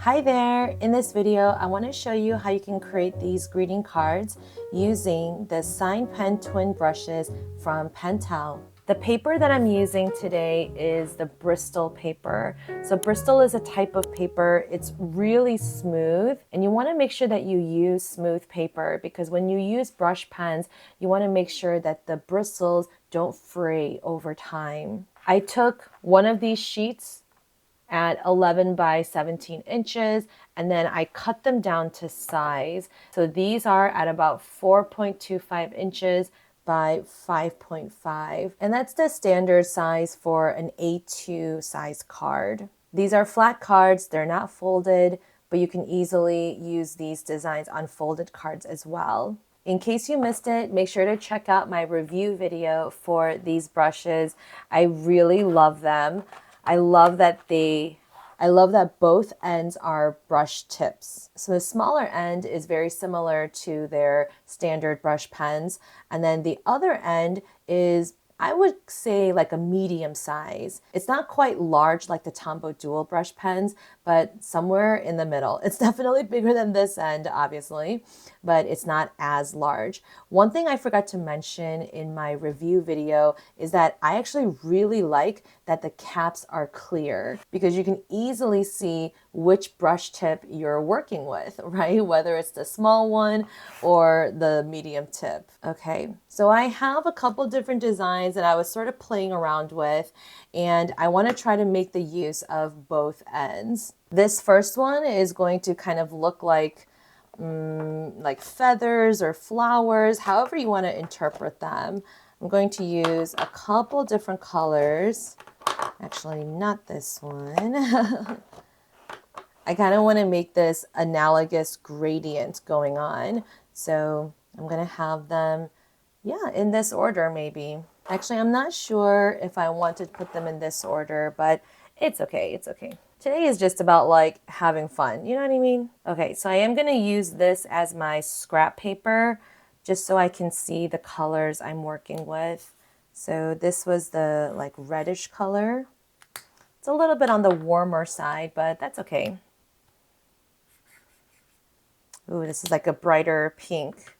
Hi there! In this video, I want to show you how you can create these greeting cards using the Sign Pen Twin Brushes from Pentel. The paper that I'm using today is the Bristol paper. So Bristol is a type of paper. It's really smooth, and you want to make sure that you use smooth paper because when you use brush pens, you want to make sure that the bristles don't fray over time. I took one of these sheets at 11 by 17 inches, and then I cut them down to size. So these are at about 4.25 inches by 5.5, and that's the standard size for an A2 size card. These are flat cards, they're not folded, but you can easily use these designs on folded cards as well. In case you missed it, make sure to check out my review video for these brushes. I really love them. I love that both ends are brush tips. So the smaller end is very similar to their standard brush pens. And then the other end is, I would say, like a medium size. It's not quite large like the Tombow dual brush pens, but somewhere in the middle. It's definitely bigger than this end, obviously, but it's not as large. One thing I forgot to mention in my review video is that I actually really like that the caps are clear because you can easily see which brush tip you're working with, right? Whether it's the small one or the medium tip. Okay, so I have a couple different designs that I was sort of playing around with, and I want to try to make the use of both ends. This first one is going to kind of look like feathers or flowers, however you want to interpret them. I'm going to use a couple different colors. Actually, not this one. I kind of want to make this analogous gradient going on. So I'm going to have them, yeah, in this order maybe. Actually, I'm not sure if I want to put them in this order, but it's okay, it's okay. Today is just about like having fun, you know what I mean? Okay, so I am going to use this as my scrap paper just so I can see the colors I'm working with. So this was the like reddish color. It's a little bit on the warmer side, but that's okay. Ooh, this is like a brighter pink.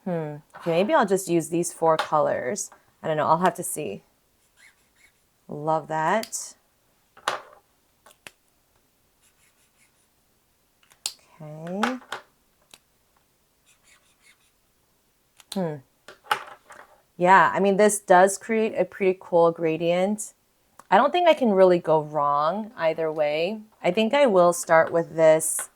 Okay, maybe I'll just use these four colors. I don't know, I'll have to see. Love that. Okay. Yeah, I mean, this does create a pretty cool gradient. I don't think I can really go wrong either way. I think I will start with this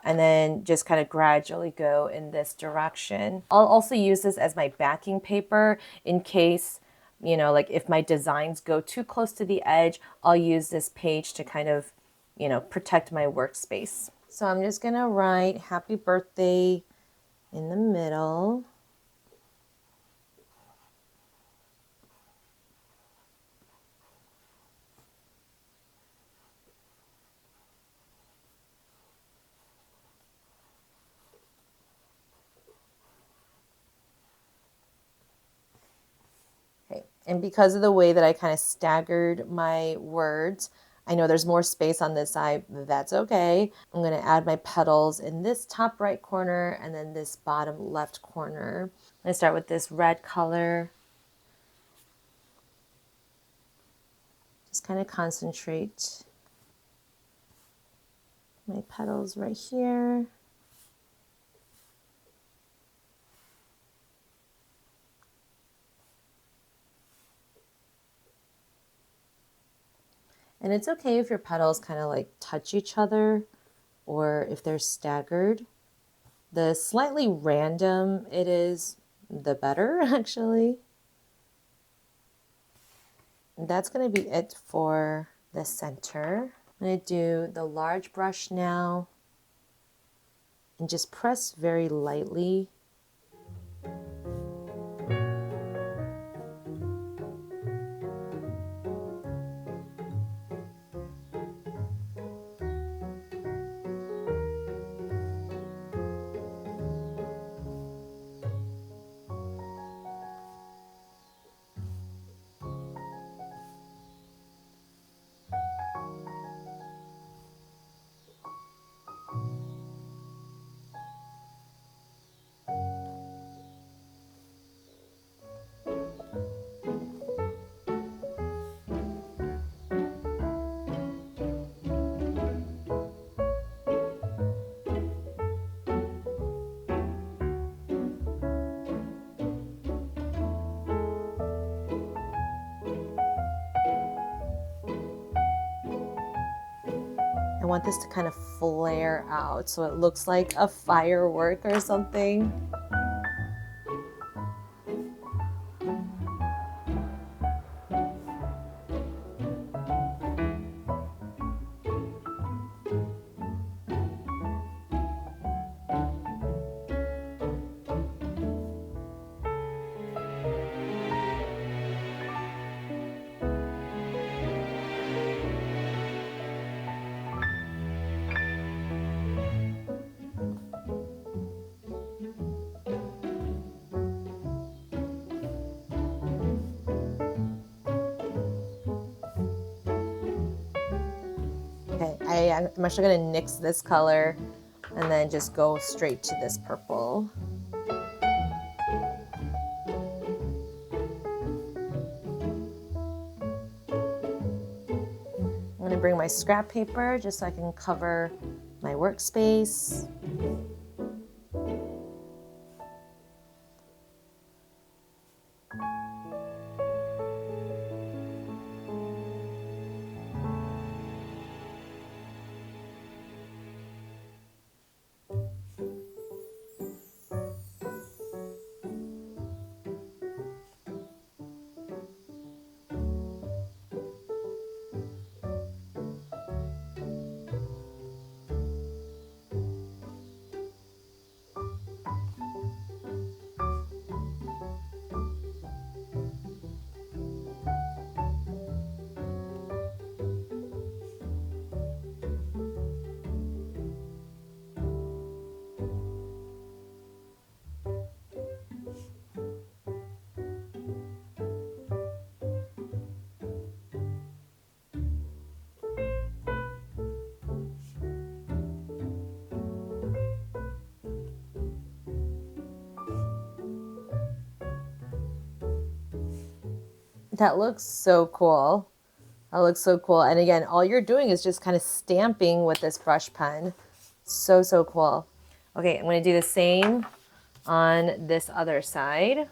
and then just kind of gradually go in this direction. I'll also use this as my backing paper in case, you know, like if my designs go too close to the edge, I'll use this page to kind of, you know, protect my workspace. So I'm just gonna write happy birthday in the middle. Okay. And because of the way that I kind of staggered my words, I know there's more space on this side. That's okay. I'm going to add my petals in this top right corner and then this bottom left corner. I'm going to start with this red color. Just kind of concentrate my petals right here. And it's okay if your petals kind of like touch each other or if they're staggered. The slightly random it is, the better, actually. And that's going to be it for the center. I'm going to do the large brush now and just press very lightly. want this to kind of flare out so it looks like a firework or something. Okay, I'm actually going to nix this color and then just go straight to this purple. I'm going to bring my scrap paper just so I can cover my workspace. That looks so cool. That looks so cool. And again, all you're doing is just kind of stamping with this brush pen. So, so cool. Okay, I'm going to do the same on this other side.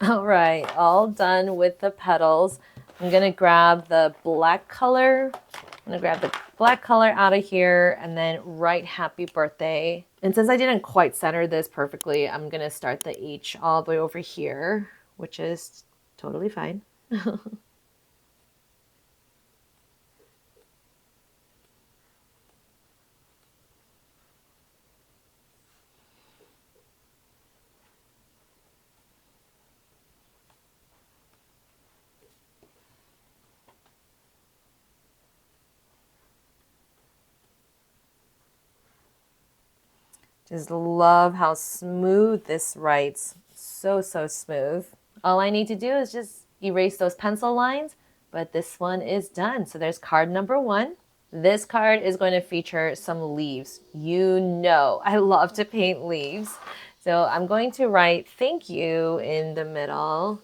All right, all done with the petals. I'm gonna grab the black color. I'm gonna grab the black color out of here and then write happy birthday. And since I didn't quite center this perfectly, I'm gonna start the H all the way over here, which is totally fine. Just love how smooth this writes. So, so smooth. All I need to do is just erase those pencil lines, but this one is done. So there's card number 1. This card is going to feature some leaves. You know, I love to paint leaves. So I'm going to write thank you in the middle.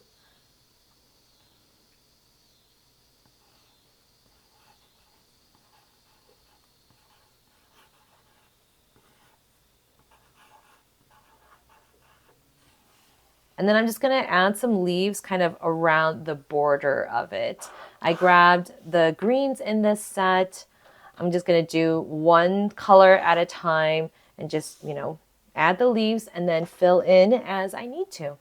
And then I'm just going to add some leaves kind of around the border of it. I grabbed the greens in this set. I'm just going to do one color at a time and just, add the leaves and then fill in as I need to.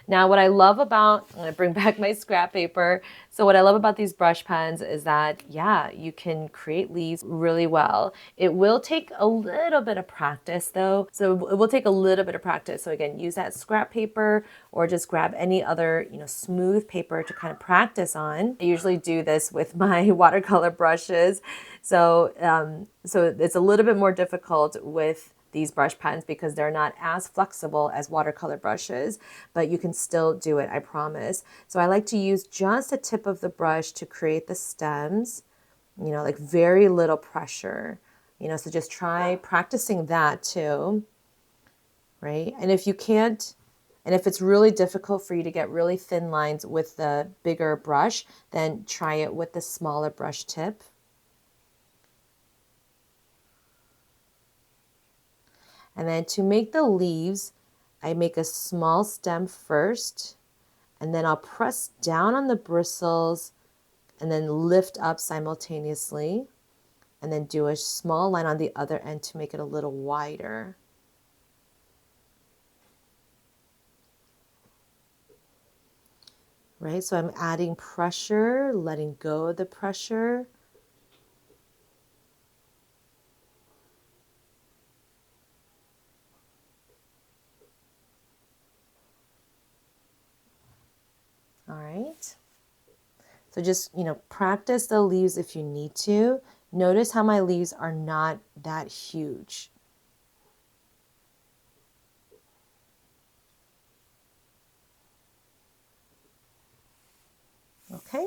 Now, what I love about, I'm going to bring back my scrap paper. So what I love about these brush pens is that, yeah, you can create leaves really well. It will take a little bit of practice though. So it will take a little bit of practice. So again, use that scrap paper or just grab any other, smooth paper to kind of practice on. I usually do this with my watercolor brushes. So it's a little bit more difficult with these brush pens because they're not as flexible as watercolor brushes, but you can still do it, I promise. So I like to use just the tip of the brush to create the stems, like very little pressure, so just try practicing that too, right? And if you can't, and if it's really difficult for you to get really thin lines with the bigger brush, then try it with the smaller brush tip. And then to make the leaves, I make a small stem first, and then I'll press down on the bristles and then lift up simultaneously, and then do a small line on the other end to make it a little wider. Right, so I'm adding pressure, letting go of the pressure. All right. So just, practice the leaves if you need to. Notice how my leaves are not that huge. Okay,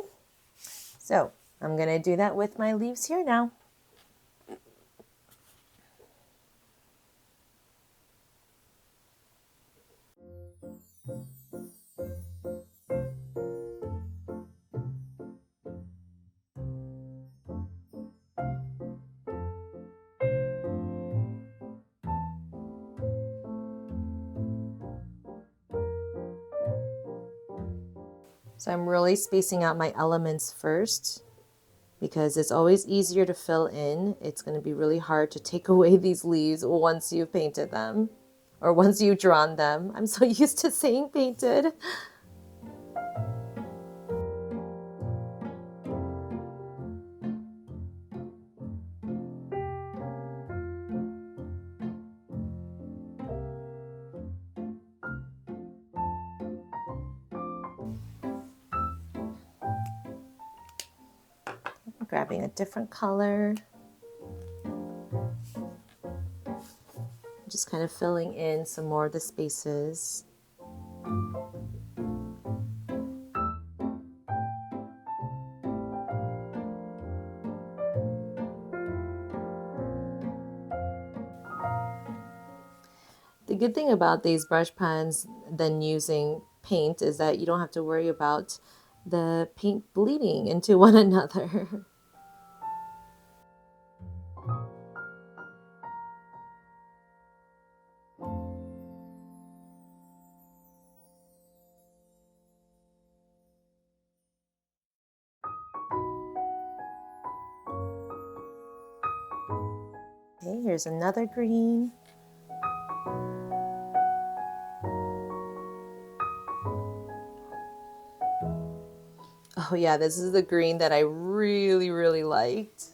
so I'm going to do that with my leaves here now. So I'm really spacing out my elements first because it's always easier to fill in. It's going to be really hard to take away these leaves once you've painted them or once you've drawn them. I'm so used to saying painted. Grabbing a different color. Just kind of filling in some more of the spaces. The good thing about these brush pens than using paint is that you don't have to worry about the paint bleeding into one another. Okay, here's another green. Oh yeah, this is the green that I really, really liked.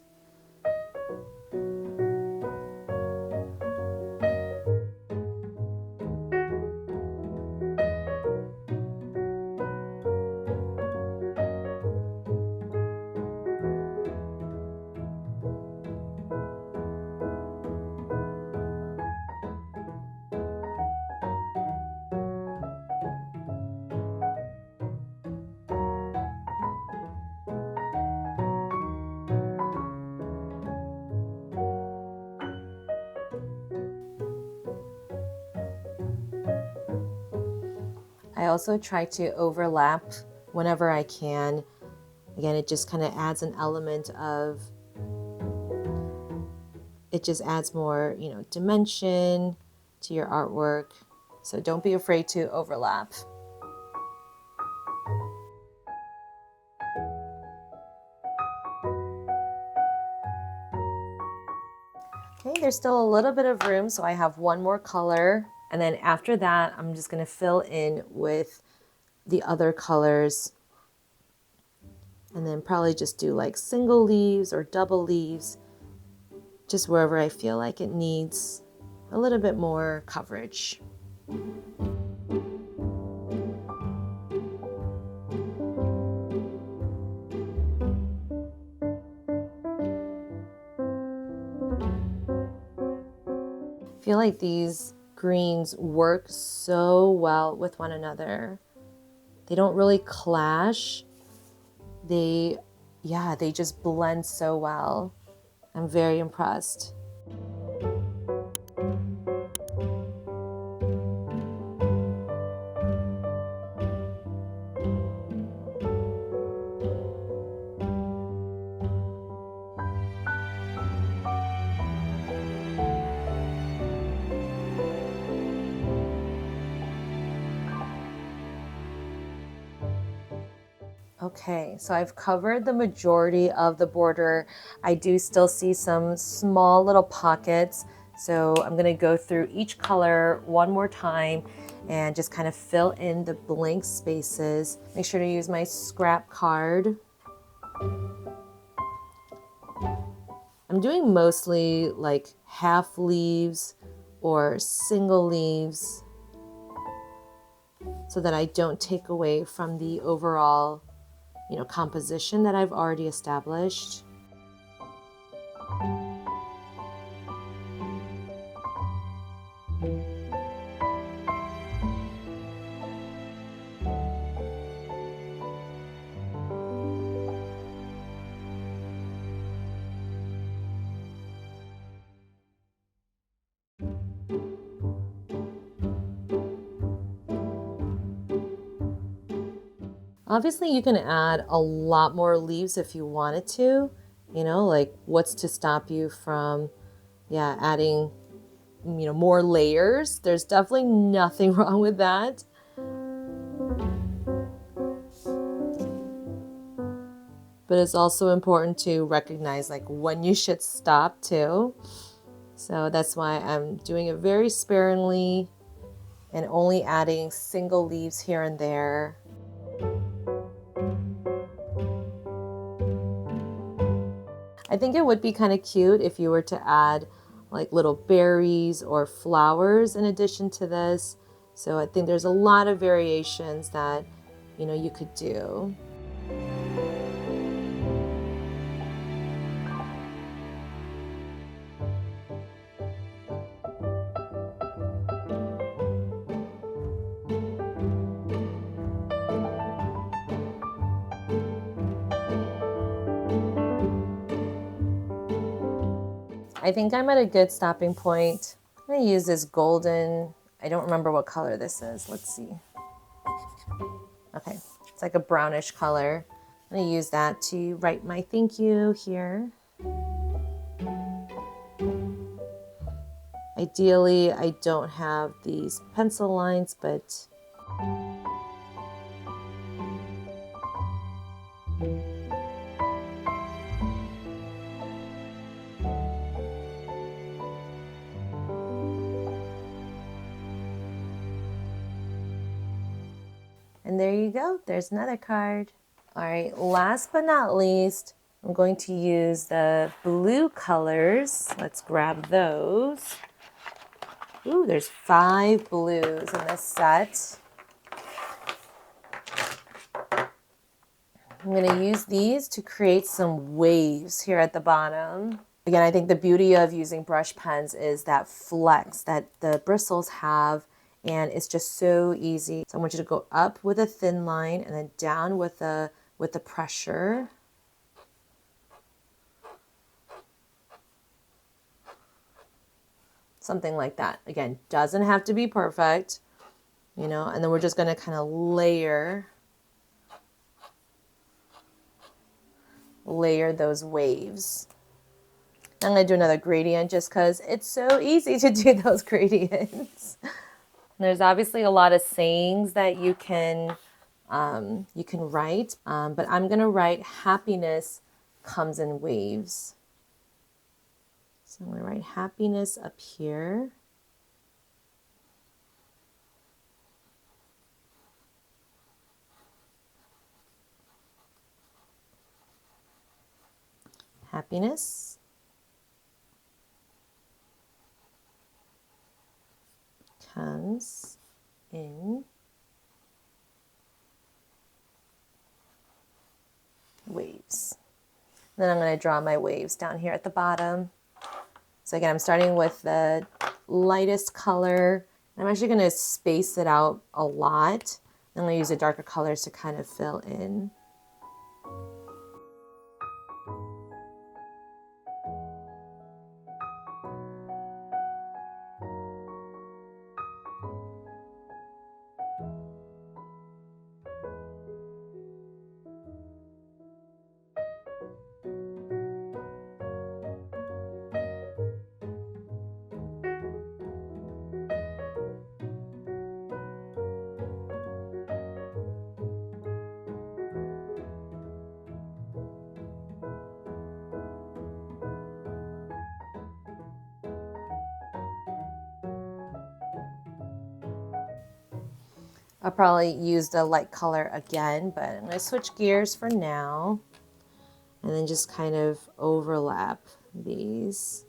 I also try to overlap whenever I can. Again, it just kind of adds an element of, it just adds more, dimension to your artwork. So don't be afraid to overlap. Okay, there's still a little bit of room, so I have one more color. And then after that, I'm just gonna fill in with the other colors, and then probably just do like single leaves or double leaves, just wherever I feel like it needs a little bit more coverage. I feel like these greens work so well with one another. They don't really clash. They just blend so well. I'm very impressed. Okay, so I've covered the majority of the border. I do still see some small little pockets, so I'm gonna go through each color one more time and just kind of fill in the blank spaces. Make sure to use my scrap card. I'm doing mostly like half leaves or single leaves so that I don't take away from the overall, composition that I've already established. Obviously, you can add a lot more leaves if you wanted to, like what's to stop you from, adding, more layers. There's definitely nothing wrong with that. But it's also important to recognize like when you should stop too. So that's why I'm doing it very sparingly and only adding single leaves here and there. I think it would be kind of cute if you were to add like little berries or flowers in addition to this. So I think there's a lot of variations that, you could do. I think I'm at a good stopping point. I'm gonna use this golden, I don't remember what color this is. Let's see. Okay, it's like a brownish color. I'm gonna use that to write my thank you here. Ideally, I don't have these pencil lines, but and there you go, there's another card. All right, last but not least, I'm going to use the blue colors. Let's grab those. Ooh, there's 5 blues in this set. I'm going to use these to create some waves here at the bottom. Again, I think the beauty of using brush pens is that flex that the bristles have, and it's just so easy. So I want you to go up with a thin line and then down with the pressure. Something like that. Again, doesn't have to be perfect, and then we're just going to kind of layer those waves. I'm going to do another gradient just because it's so easy to do those gradients. There's obviously a lot of sayings that you can write, but I'm going to write happiness comes in waves. So I'm going to write happiness up here. happiness comes in waves. Then I'm going to draw my waves down here at the bottom. So again, I'm starting with the lightest color. I'm actually going to space it out a lot. I'm going to use the darker colors to kind of fill in. I'll probably use the light color again, but I'm going to switch gears for now and then just kind of overlap these.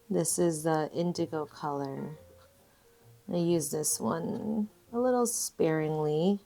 This is the indigo color. I use this one a little sparingly.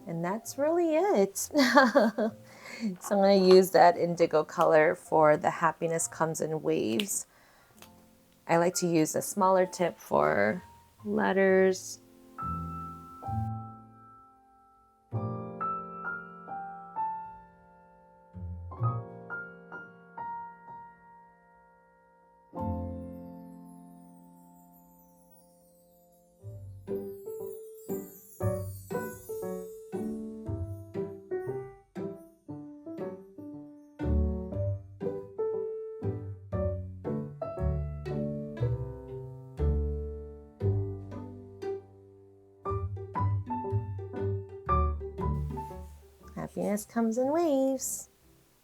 And that's really it. So I'm going to use that indigo color for the happiness comes in waves. I like to use a smaller tip for letters. Happiness comes in waves.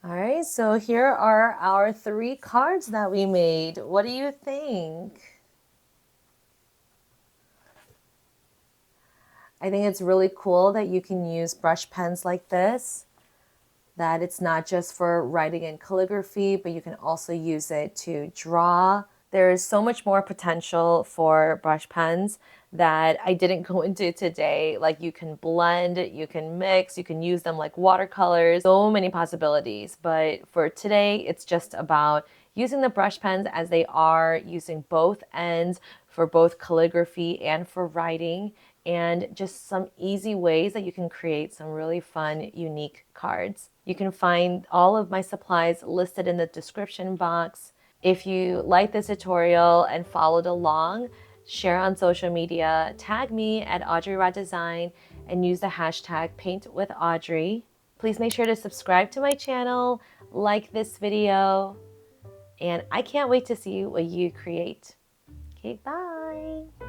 All right, so here are our 3 cards that we made. What do you think? I think it's really cool that you can use brush pens like this, that it's not just for writing and calligraphy, but you can also use it to draw. There is so much more potential for brush pens that I didn't go into today. Like you can blend, you can mix, you can use them like watercolors, so many possibilities. But for today, it's just about using the brush pens as they are, using both ends for both calligraphy and for writing, and just some easy ways that you can create some really fun, unique cards. You can find all of my supplies listed in the description box. If you like this tutorial and followed along, share on social media, tag me at Audrey Ra Design, and use the hashtag #PaintWithAudrey. Please make sure to subscribe to my channel, like this video, and I can't wait to see what you create. Okay, bye.